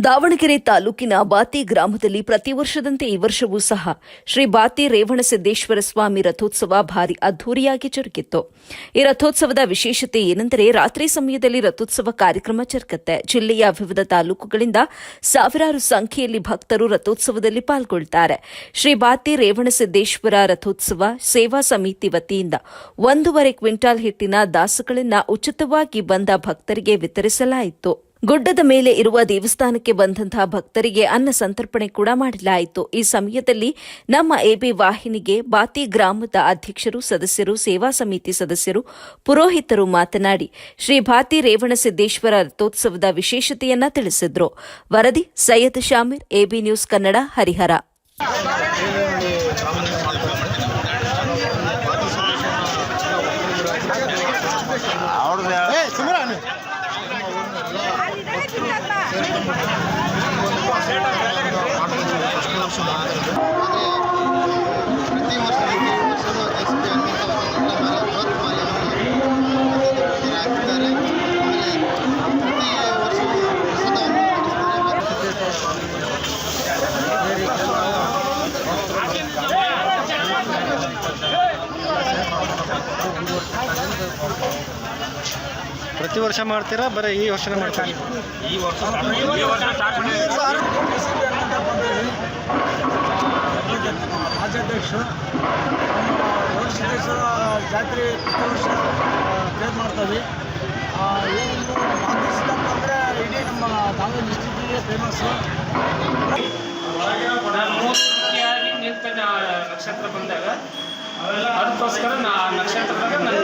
ದಾವಣಗೆರೆ ತಾಲೂಕಿನ ಬಾತಿ ಗ್ರಾಮದಲ್ಲಿ ಪ್ರತಿ ವರ್ಷದಂತೆ ಈ ವರ್ಷವೂ ಸಹ ಶ್ರೀ ಬಾತಿ ರೇವಣಸಿದ್ದೇಶ್ವರ ಸ್ವಾಮಿ ರಥೋತ್ಸವ ಭಾರಿ ಅದ್ದೂರಿಯಾಗಿ ಜರುಗಿತ್ತು. ಈ ರಥೋತ್ಸವದ ವಿಶೇಷತೆ ಏನೆಂದರೆ ರಾತ್ರಿ ಸಮಯದಲ್ಲಿ ರಥೋತ್ಸವ ಕಾರ್ಯಕ್ರಮ ಜರುಗುತ್ತೆ. ಜಿಲ್ಲೆಯ ವಿವಿಧ ತಾಲೂಕುಗಳಿಂದ ಸಾವಿರಾರು ಸಂಖ್ಯೆಯಲ್ಲಿ ಭಕ್ತರು ರಥೋತ್ಸವದಲ್ಲಿ ಪಾಲ್ಗೊಳ್ಳುತ್ತಾರೆ. ಶ್ರೀ ಬಾತಿ ರೇವಣಸಿದ್ದೇಶ್ವರ ರಥೋತ್ಸವ ಸೇವಾ ಸಮಿತಿ ವತಿಯಿಂದ 1.5 ಕ್ವಿಂಟಾಲ್ ಹಿಟ್ಟಿನ ದಾಸಗಳನ್ನು ಉಚಿತವಾಗಿ ಬಂದ ಭಕ್ತರಿಗೆ ವಿತರಿಸಲಾಯಿತು. ಗುಡ್ಡದ ಮೇಲೆ ಇರುವ ದೇವಸ್ಥಾನಕ್ಕೆ ಬಂದಂತಹ ಭಕ್ತರಿಗೆ ಅನ್ನ ಸಂತರ್ಪಣೆ ಕೂಡ ಮಾಡಲಾಯಿತು. ಈ ಸಮಯದಲ್ಲಿ ನಮ್ಮ ಎಬಿ ವಾಹಿನಿಗೆ ಬಾತಿ ಗ್ರಾಮದ ಅಧ್ಯಕ್ಷರು, ಸದಸ್ಯರು, ಸೇವಾ ಸಮಿತಿ ಸದಸ್ಯರು, ಪುರೋಹಿತರು ಮಾತನಾಡಿ ಶ್ರೀ ಬಾತಿ ರೇವಣಸಿದ್ದೇಶ್ವರ ರಥೋತ್ಸವದ ವಿಶೇಷತೆಯನ್ನ ತಿಳಿಸಿದ್ರು. ವರದಿ ಸೈಯದ್ ಶಾಮೀರ್, ಎಬಿ ನ್ಯೂಸ್ ಕನ್ನಡ, ಹರಿಹರ. ಪ್ರತಿ ವರ್ಷ ಮಾಡ್ತೀರಾ? ಬರೀ ಈ ವರ್ಷನೇ ಮಾಡ್ತೀರಾ? ಈ ವರ್ಷ ರಾಜ್ಯಾಧ್ಯಕ್ಷರು ರೇವಣಸಿದ್ದೇಶ್ವರ ಜಾತ್ರೆ ಪ್ರತಿ ವರ್ಷ ಪ್ರೇರ್ ಮಾಡ್ತೀವಿ. ಏನು ಬಾತಿ ಸಿದ್ದಪ್ಪ ಅಂದರೆ ಇಡೀ ನಮ್ಮ ದಾವಣಗೆರೆ ಡಿಸ್ಟಿಕ್ಕಿಗೆ ಫೇಮಸ್ಸು. ನಿಂತ ನಕ್ಷತ್ರ ಬಂದಾಗ ಅದಕ್ಕೋಸ್ಕರ ನಕ್ಷತ್ರದಾಗ ನನ್ನ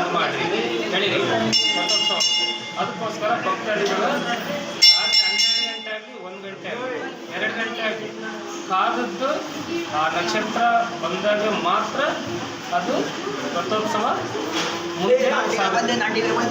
ಇದು ಮಾಡಿರಿ ಹೇಳಿರಿ ರಥೋತ್ಸವ. ಅದಕ್ಕೋಸ್ಕರ ಭಕ್ತಾದಿಗಳು ರಾತ್ರಿ 12 ಗಂಟೆ ಆಗಲಿ 1 ಗಂಟೆ ಆಗಲಿ 2 ಗಂಟೆ ಆಗಲಿ ಕಾದದ್ದು ಆ ನಕ್ಷತ್ರ ಬಂದಾಗ ಮಾತ್ರ ಅದು ರಥೋತ್ಸವ ಮುಂದೆ